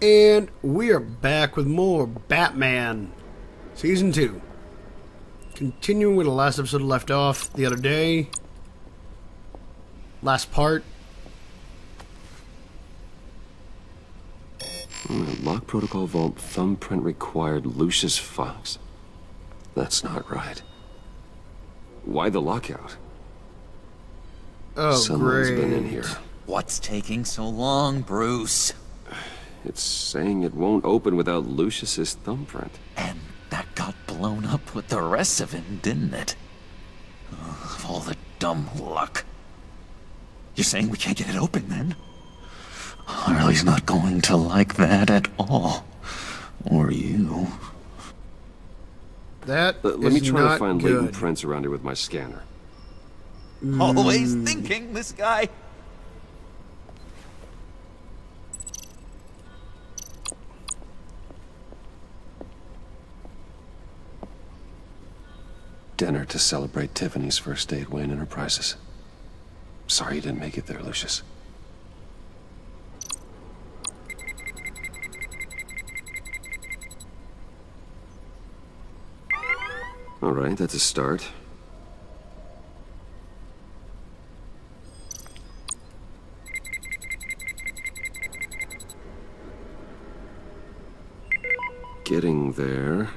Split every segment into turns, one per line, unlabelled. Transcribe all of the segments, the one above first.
And we are back with more Batman Season 2. Continuing with the last episode left off the other day. Last part.
Lock protocol vault thumbprint required Lucius Fox. That's not right. Why the lockout?
Oh,
Someone's
great.
been in here.
What's taking so long, Bruce?
It's saying it won't open without Lucius's thumbprint.
And that got blown up with the rest of him, didn't it? Of all the dumb luck. You're saying we can't get it open, then? Harley's not going to like that at all. Or you.
That
Let
is
me try
not
to find
good.
latent prints around here with my scanner.
Always thinking, this guy.
Dinner to celebrate Tiffany's first day at Wayne Enterprises. Sorry you didn't make it there, Lucius. All right, that's a start. Getting there.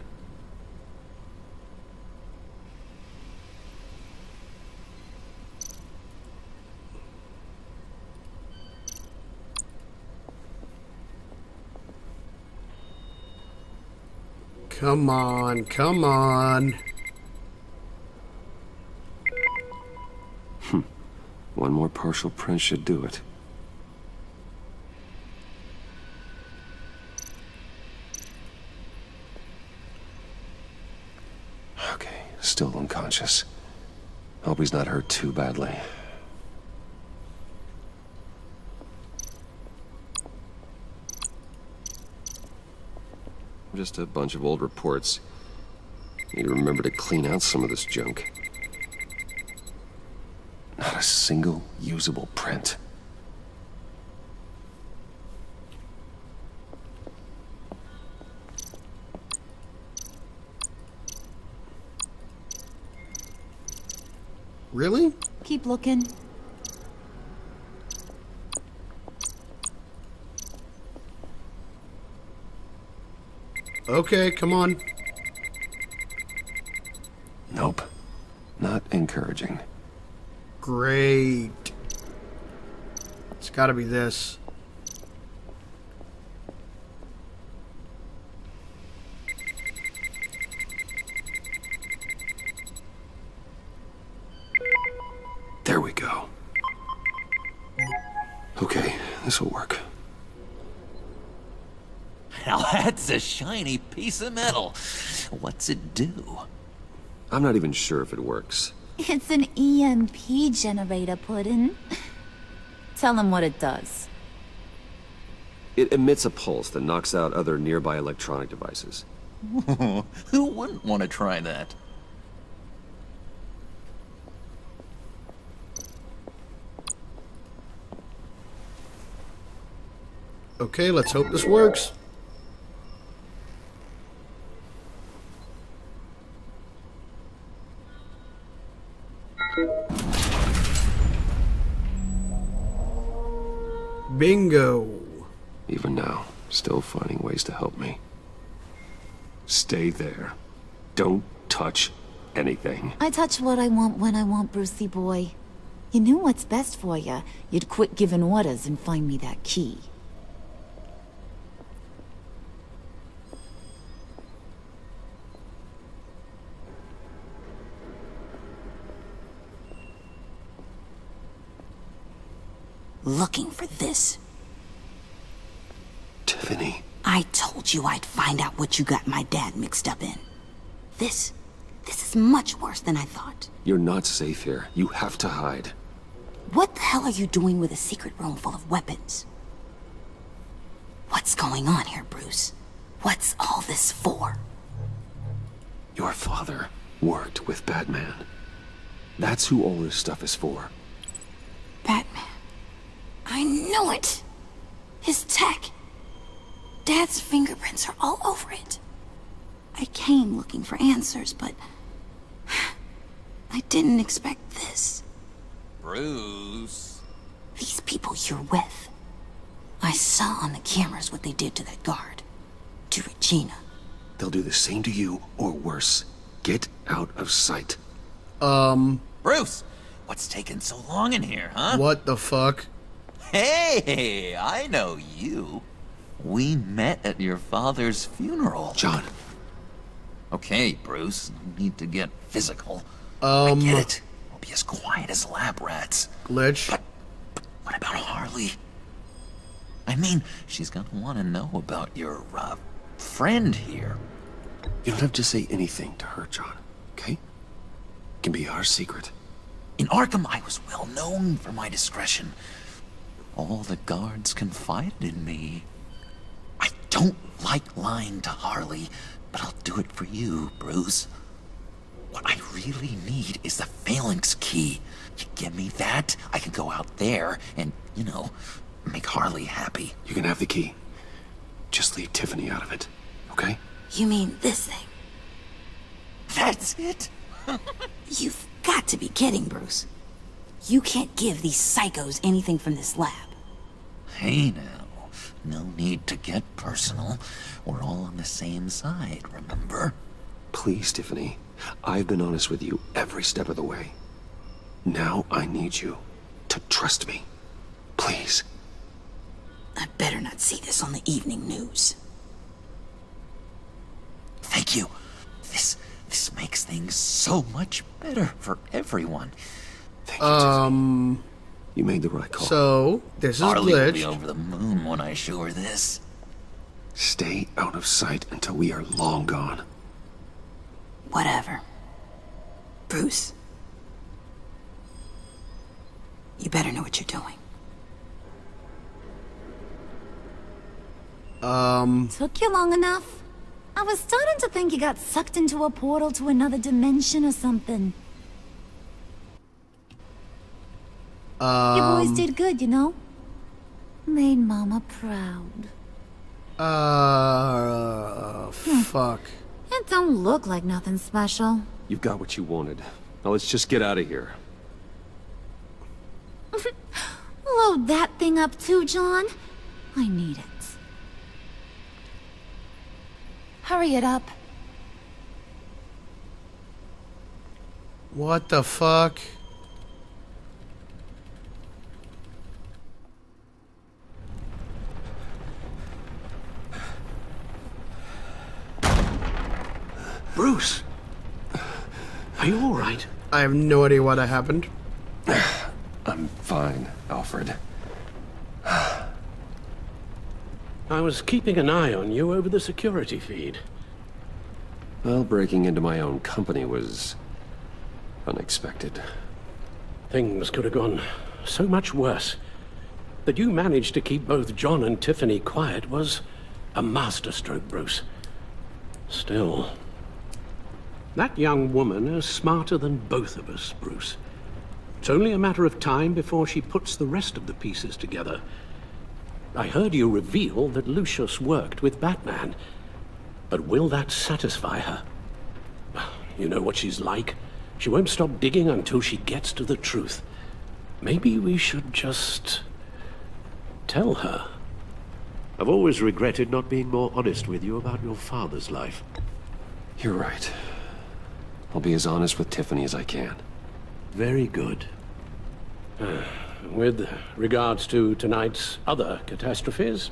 Come on, come on.
One more partial print should do it. Okay, still unconscious. Hope he's not hurt too badly. Just a bunch of old reports. Need to remember to clean out some of this junk. Not a single usable print.
Really?
Keep looking.
Okay, come on.
Nope. Not encouraging.
Great. It's gotta be this.
There we go. Okay, this'll work.
Now that's a shiny piece of metal. What's it do?
I'm not even sure if it works.
It's an EMP generator, Puddin'. Tell him what it does.
It emits a pulse that knocks out other nearby electronic devices.
Who wouldn't want to try that?
Okay, let's hope this works. Bingo.
Even now, still finding ways to help me. Stay there. Don't touch anything.
I touch what I want when I want, Brucey boy. You knew what's best for you. You'd quit giving orders and find me that key.
Looking for this.
Tiffany.
I told you I'd find out what you got my dad mixed up in. This is much worse than I thought.
You're not safe here. You have to hide.
What the hell are you doing with a secret room full of weapons? What's going on here, Bruce? What's all this for?
Your father worked with Batman. That's who all this stuff is for.
Batman. I knew it! His tech. Dad's fingerprints are all over it. I came looking for answers, but I didn't expect this.
Bruce.
These people you're with. I saw on the cameras what they did to that guard. To Regina.
They'll do the same to you, or worse. Get out of sight.
Bruce, what's taking so long in here, huh?
What the fuck?
Hey, I know you. We met at your father's funeral.
John.
Okay, Bruce, no need to get physical.
Um,
I get it. We'll be as quiet as lab rats.
Glitch.
But what about Harley? I mean, she's gonna want to know about your, friend here.
You don't have to say anything to her, John, okay? It can be our secret.
In Arkham, I was well known for my discretion. All the guards confided in me. I don't like lying to Harley, but I'll do it for you, Bruce. What I really need is the phalanx key. You give me that, I can go out there and, you know, make Harley happy.
You can have the key. Just leave Tiffany out of it, okay?
You mean this thing?
That's it?
You've got to be kidding, Bruce. You can't give these psychos anything from this lab.
Hey now, no need to get personal. We're all on the same side, remember?
Please, Tiffany. I've been honest with you every step of the way. Now I need you to trust me. Please.
I better not see this on the evening news.
Thank you. This makes things so much better for everyone.
Thank you, Tiffany. You made the right call.
So, this is
Harley will be
Glitch.
over the moon when I show her this.
Stay out of sight until we are long gone.
Whatever. Bruce. You better know what you're doing.
Took you long enough? I was starting to think you got sucked into a portal to another dimension or something. You boys did good, you know? Made Mama proud.
Fuck.
It don't look like nothing special.
You've got what you wanted. Now let's just get out of here.
Load that thing up too, John. I need it. Hurry it up.
What the fuck?
Bruce! Are you all right?
I have no idea what happened.
I'm fine, Alfred.
I was keeping an eye on you over the security feed.
Well, breaking into my own company was unexpected.
Things could have gone so much worse. That you managed to keep both John and Tiffany quiet was a masterstroke, Bruce. Still, that young woman is smarter than both of us, Bruce. It's only a matter of time before she puts the rest of the pieces together. I heard you reveal that Lucius worked with Batman. But will that satisfy her? You know what she's like. She won't stop digging until she gets to the truth. Maybe we should just tell her. I've always regretted not being more honest with you about your father's life.
You're right. I'll be as honest with Tiffany as I can.
Very good. With regards to tonight's other catastrophes,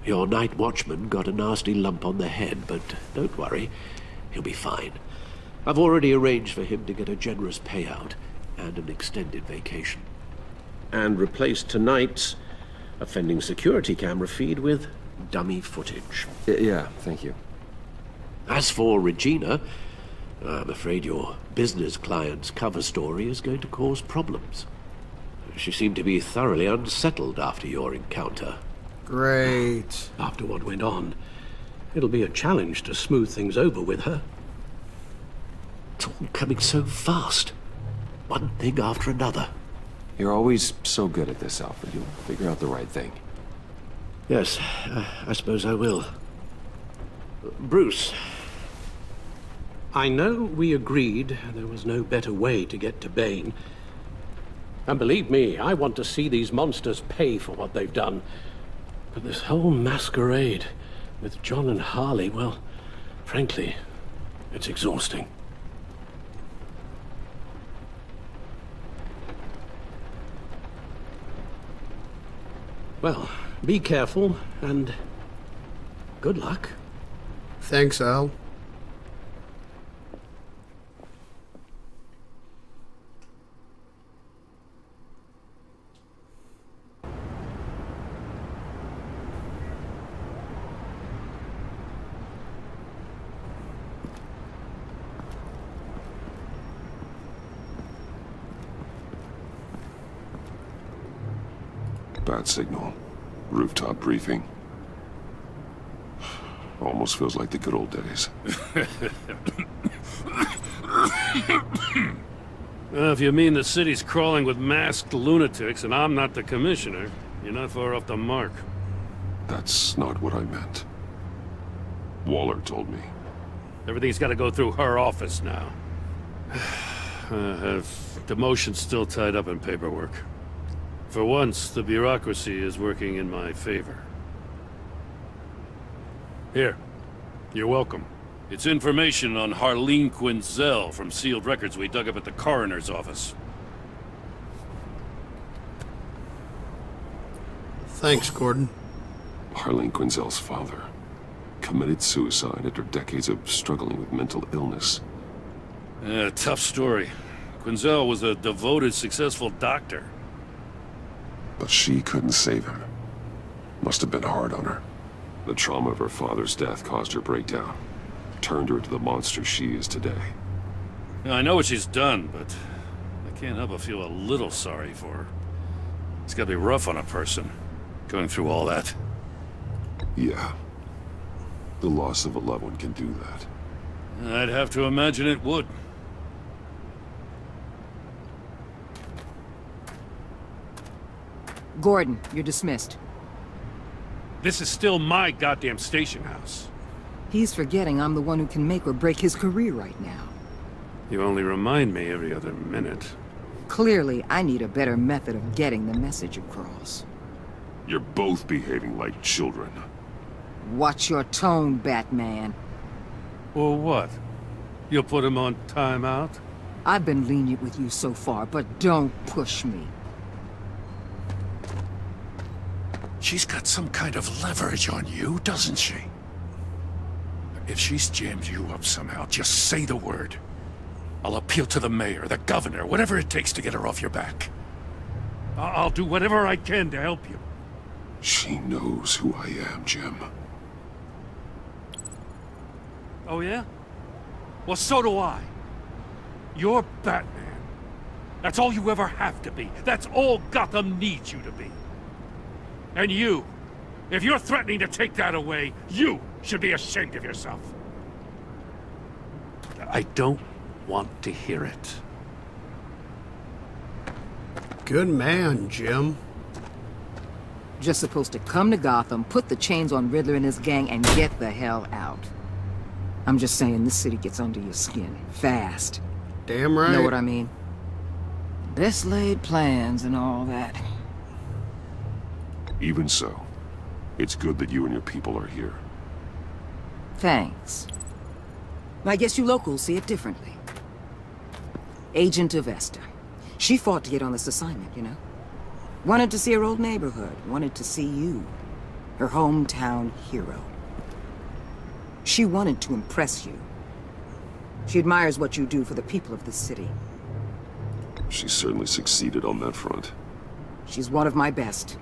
your night watchman got a nasty lump on the head, but don't worry, he'll be fine. I've already arranged for him to get a generous payout and an extended vacation. And replaced tonight's offending security camera feed with dummy footage.
Yeah, thank you.
As for Regina, I'm afraid your business client's cover story is going to cause problems. She seemed to be thoroughly unsettled after your encounter.
Great.
After what went on, it'll be a challenge to smooth things over with her. It's all coming so fast. One thing after another.
You're always so good at this, Alfred. You'll figure out the right thing.
Yes, I suppose I will. Bruce, I know we agreed there was no better way to get to Bane. And believe me, I want to see these monsters pay for what they've done. But this whole masquerade with John and Harley, well, frankly, it's exhausting. Well, be careful, and good luck.
Thanks, Al.
Bad signal. Rooftop briefing. Almost feels like the good old days.
If you mean the city's crawling with masked lunatics and I'm not the commissioner, you're not far off the mark.
That's not what I meant. Waller told me.
Everything's got to go through her office now. Demotion's still tied up in paperwork. For once, the bureaucracy is working in my favor. Here. You're welcome. It's information on Harleen Quinzel from sealed records we dug up at the coroner's office.
Thanks, Gordon.
Harleen Quinzel's father committed suicide after decades of struggling with mental illness.
Tough story. Quinzel was a devoted, successful doctor.
But she couldn't save him. Must have been hard on her. The trauma of her father's death caused her breakdown. Turned her into the monster she is today.
Now, I know what she's done, but I can't help but feel a little sorry for her. It's gotta be rough on a person, going through all that.
Yeah. The loss of a loved one can do that.
I'd have to imagine it would.
Gordon, you're dismissed.
This is still my goddamn station house.
He's forgetting I'm the one who can make or break his career right now.
You only remind me every other minute.
Clearly, I need a better method of getting the message across.
You're both behaving like children.
Watch your tone, Batman.
Or what? You'll put him on timeout?
I've been lenient with you so far, but don't push me.
She's got some kind of leverage on you, doesn't she? If she's jammed you up somehow, just say the word. I'll appeal to the mayor, the governor, whatever it takes to get her off your back.
I'll do whatever I can to help you.
She knows who I am, Jim.
Oh, yeah? Well, so do I. You're Batman. That's all you ever have to be. That's all Gotham needs you to be. And you, if you're threatening to take that away, you should be ashamed of yourself. I don't want to hear it.
Good man, Jim.
Just supposed to come to Gotham, put the chains on Riddler and his gang, and get the hell out. I'm just saying, this city gets under your skin. Fast.
Damn right.
Know what I mean? Best laid plans and all that.
Even so, it's good that you and your people are here.
Thanks. I guess you locals see it differently. Agent Avesta. She fought to get on this assignment, you know? Wanted to see her old neighborhood. Wanted to see you. Her hometown hero. She wanted to impress you. She admires what you do for the people of this city.
She certainly succeeded on that front.
She's one of my best.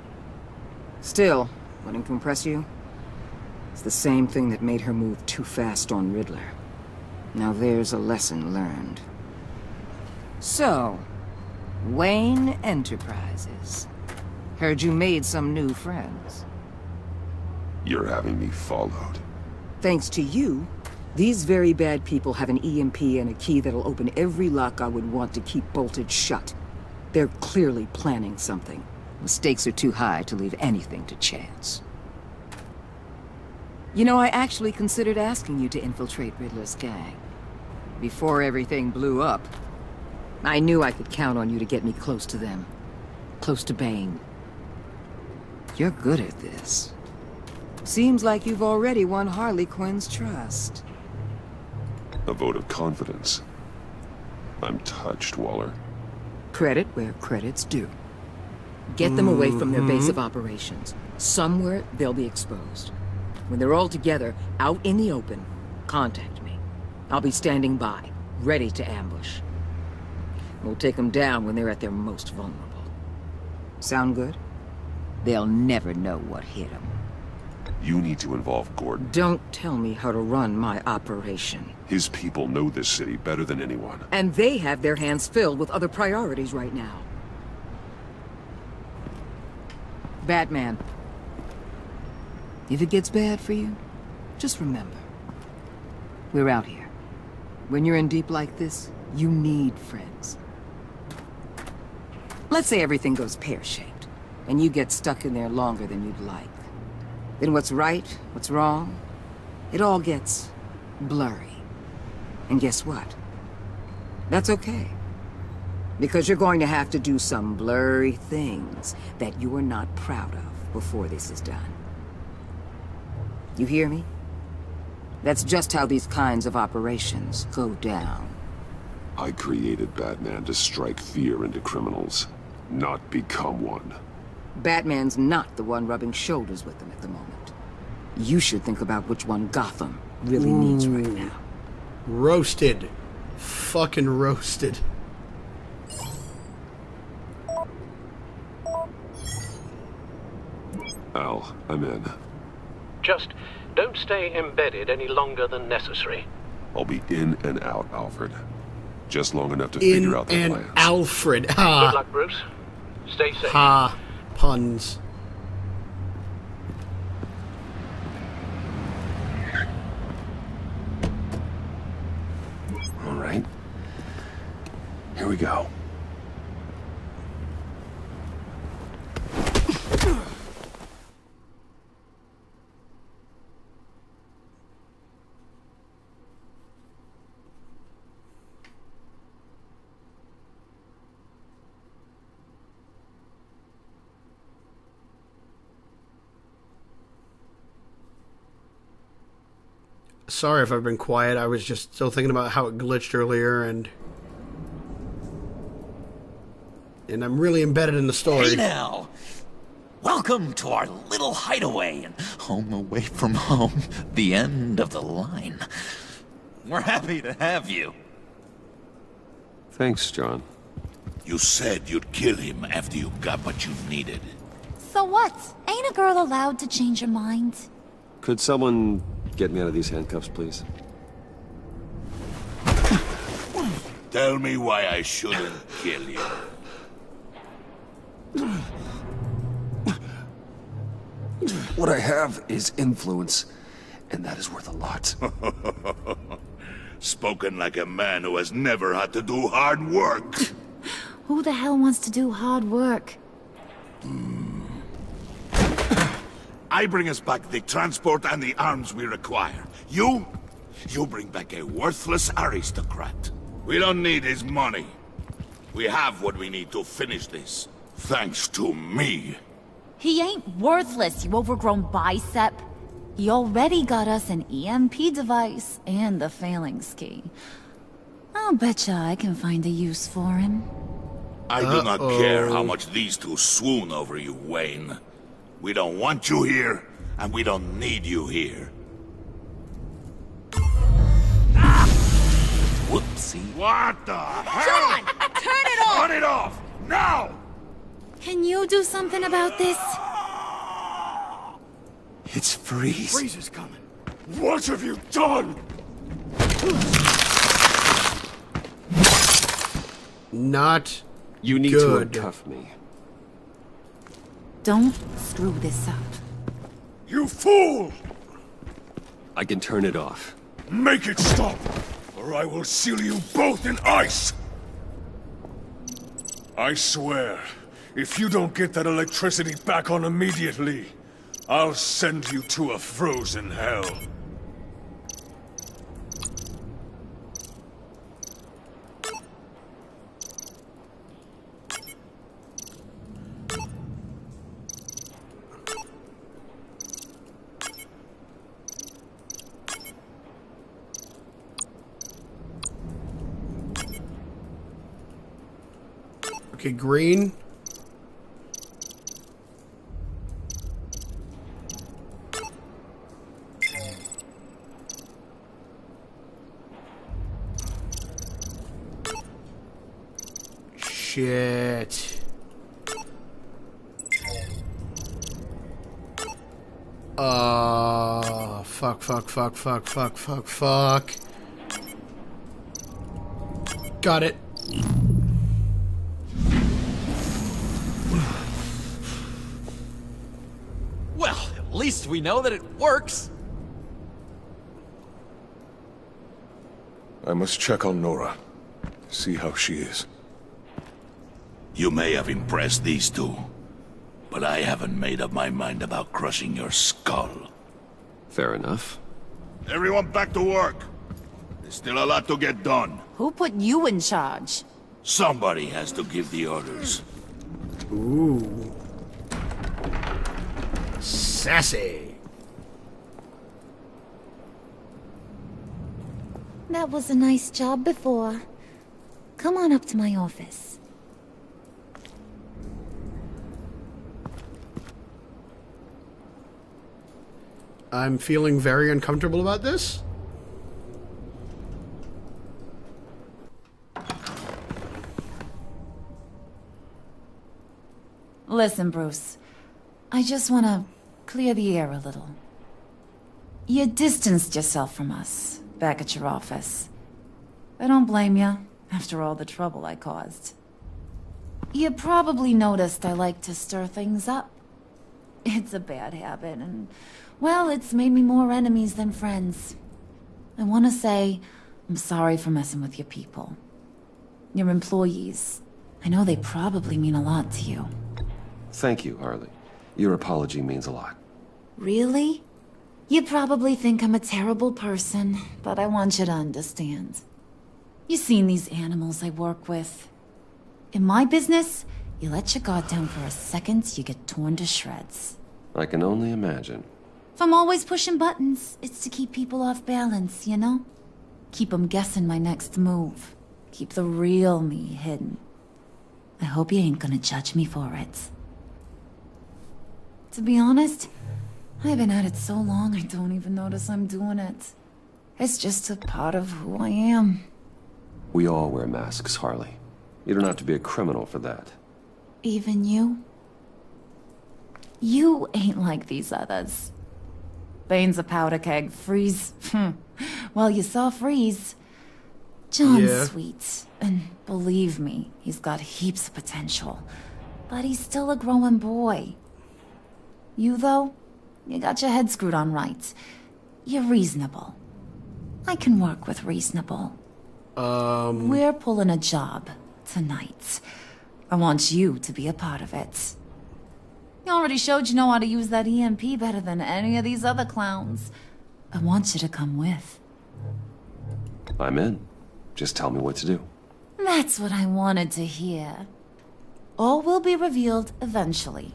Still, wanting to impress you? It's the same thing that made her move too fast on Riddler. Now there's a lesson learned. So, Wayne Enterprises. Heard you made some new friends.
You're having me followed.
Thanks to you, these very bad people have an EMP and a key that'll open every lock I would want to keep bolted shut. They're clearly planning something. The stakes are too high to leave anything to chance. You know, I actually considered asking you to infiltrate Riddler's gang. Before everything blew up, I knew I could count on you to get me close to them. Close to Bane. You're good at this. Seems like you've already won Harley Quinn's trust.
A vote of confidence. I'm touched, Waller.
Credit where credit's due. Get them away from their base of operations. Somewhere they'll be exposed. When they're all together, out in the open, contact me. I'll be standing by, ready to ambush. We'll take them down when they're at their most vulnerable. Sound good? They'll never know what hit them.
You need to involve Gordon.
Don't tell me how to run my operation.
His people know this city better than anyone.
And they have their hands filled with other priorities right now. Batman. If it gets bad for you, just remember. We're out here. When you're in deep like this, you need friends. Let's say everything goes pear-shaped, and you get stuck in there longer than you'd like. Then what's right, what's wrong, it all gets blurry. And guess what? That's okay. Because you're going to have to do some blurry things that you are not proud of before this is done. You hear me? That's just how these kinds of operations go down.
I created Batman to strike fear into criminals, not become one.
Batman's not the one rubbing shoulders with them at the moment. You should think about which one Gotham really needs right now.
Roasted. Fucking roasted.
Al, I'm in.
Just don't stay embedded any longer than necessary.
I'll be in and out, Alfred. Just long enough to figure out the
In
plans.
and Alfred.
Good
Ha.
luck, Bruce. Stay safe.
Ha. Puns.
All right. Here we go.
Sorry if I've been quiet. I was just still thinking about how it glitched earlier, and I'm really embedded in the story.
Hey now! Welcome to our little hideaway and home away from home, the end of the line. We're happy to have you.
Thanks, John.
You said you'd kill him after you got what you needed.
So what? Ain't a girl allowed to change her mind?
Could someone get me out of these handcuffs, please?
Tell me why I shouldn't kill you.
What I have is influence, and that is worth a lot.
Spoken like a man who has never had to do hard work.
Who the hell wants to do hard work?
I bring us back the transport and the arms we require. You bring back a worthless aristocrat. We don't need his money. We have what we need to finish this. Thanks to me.
He ain't worthless, you overgrown bicep. He already got us an EMP device and the phalanx key. I'll betcha I can find a use for him.
I do not care how much these two swoon over you, Wayne. We don't want you here, and we don't need you here.
Whoopsie.
What the hell?
John! Turn it off!
Turn it off! Now!
Can you do something about this?
It's Freeze.
Freeze is coming. What have you done?
Not
You need
good.
to uncuff me.
Don't screw this up.
You fool!
I can turn it off.
Make it stop, or I will seal you both in ice!
I swear, if you don't get that electricity back on immediately,
I'll send you to a frozen hell.
Okay, green. Shit. Fuck. Got it.
Well, at least we know that it works.
I must check on Nora. See how she is.
You may have impressed these two, but I haven't made up my mind about crushing your skull.
Fair enough.
Everyone back to work. There's still a lot to get done.
Who put you in charge?
Somebody has to give the orders.
Ooh. Sassy.
That was a nice job before. Come on up to my office.
I'm feeling very uncomfortable about this.
Listen, Bruce. I just want to clear the air a little. You distanced yourself from us back at your office. I don't blame you, after all the trouble I caused. You probably noticed I like to stir things up. It's a bad habit, and, well, it's made me more enemies than friends. I want to say I'm sorry for messing with your people. Your employees. I know they probably mean a lot to you.
Thank you, Harley. Your apology means a lot.
Really? You probably think I'm a terrible person, but I want you to understand. You've seen these animals I work with. In my business, you let your guard down for a second, you get torn to shreds.
I can only imagine.
If I'm always pushing buttons, it's to keep people off balance, you know? Keep them guessing my next move. Keep the real me hidden. I hope you ain't gonna judge me for it. To be honest, I've been at it so long I don't even notice I'm doing it. It's just a part of who I am.
We all wear masks, Harley. You don't have to be a criminal for that.
Even you? You ain't like these others. Bane's a powder keg. Freeze. Well, you saw Freeze. John's sweet. And believe me, he's got heaps of potential. But he's still a growing boy. You, though, you got your head screwed on right. You're reasonable. I can work with reasonable. We're pulling a job tonight. I want you to be a part of it. You already showed you know how to use that EMP better than any of these other clowns. I want you to come with.
I'm in. Just tell me what to do.
That's what I wanted to hear. All will be revealed eventually.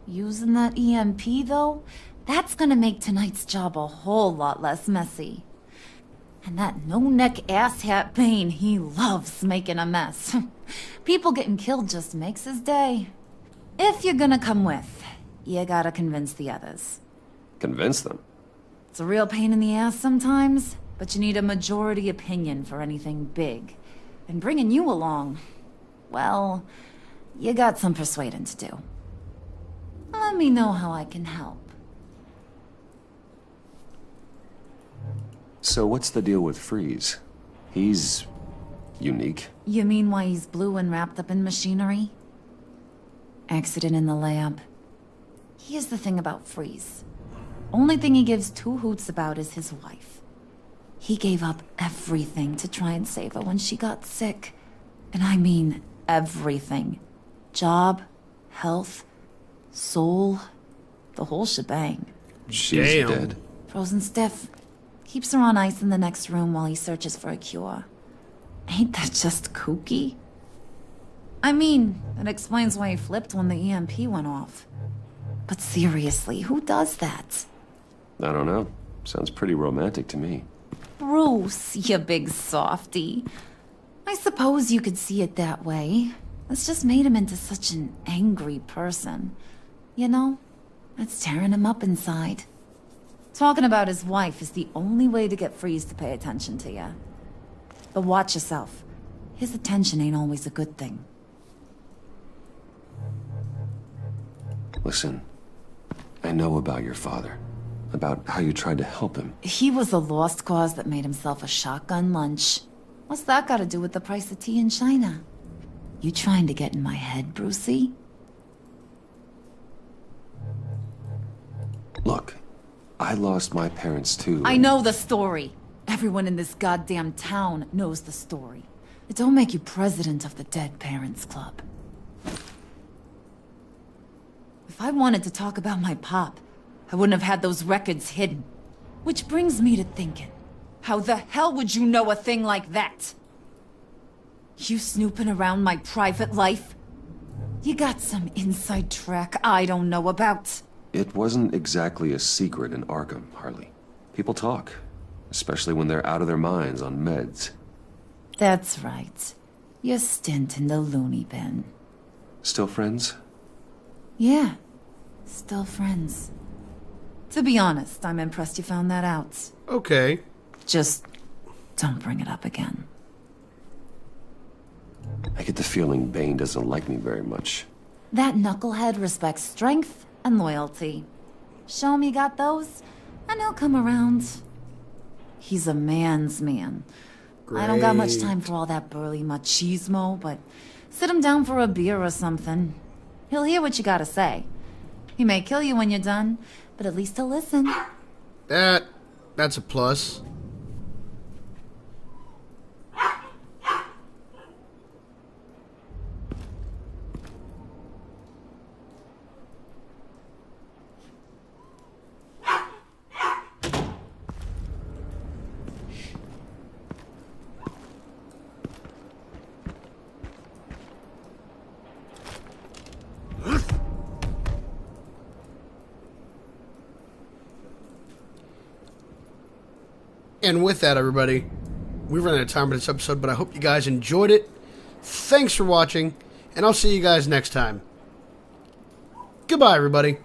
Using that EMP, though, that's gonna make tonight's job a whole lot less messy. And that no-neck asshat Bane, he loves making a mess. People getting killed just makes his day. If you're gonna come with, you gotta convince the others.
Convince them?
It's a real pain in the ass sometimes, but you need a majority opinion for anything big. And bringing you along, well, you got some persuading to do. Let me know how I can help.
So what's the deal with Freeze? He's unique.
You mean why he's blue and wrapped up in machinery? Accident in the lab. Here's the thing about Freeze. Only thing he gives two hoots about is his wife. He gave up everything to try and save her when she got sick. And I mean everything. Job, health, soul, The whole shebang.
She's dead.
Frozen stiff. Keeps her on ice in the next room while he searches for a cure. Ain't that just kooky? I mean, it explains why he flipped when the EMP went off. But seriously, who does that?
I don't know. Sounds pretty romantic to me.
Bruce, you big softy. I suppose you could see it that way. It's just made him into such an angry person. You know, it's tearing him up inside. Talking about his wife is the only way to get Freeze to pay attention to you. But watch yourself. His attention ain't always a good thing.
Listen, I know about your father. About how you tried to help him.
He was a lost cause that made himself a shotgun lunch. What's that got to do with the price of tea in China? You trying to get in my head, Brucey?
Look, I lost my parents too.
I know the story. Everyone in this goddamn town knows the story. It don't make you president of the Dead Parents Club. If I wanted to talk about my pop, I wouldn't have had those records hidden. Which brings me to thinking, how the hell would you know a thing like that? You snooping around my private life? You got some inside track I don't know about.
It wasn't exactly a secret in Arkham, Harley. People talk, especially when they're out of their minds on meds.
That's right. Your stint in the loony bin.
Still friends?
Yeah, still friends. To be honest, I'm impressed you found that out.
Okay.
Just don't bring it up again.
I get the feeling Bane doesn't like me very much.
That knucklehead respects strength and loyalty. Show him you got those, and he'll come around. He's a man's man.
Great.
I don't got much time for all that burly machismo, but sit him down for a beer or something. He'll hear what you gotta say. He may kill you when you're done, but at least he'll listen.
That's a plus. And with that, everybody, we've run out of time for this episode, but I hope you guys enjoyed it. Thanks for watching, and I'll see you guys next time. Goodbye, everybody.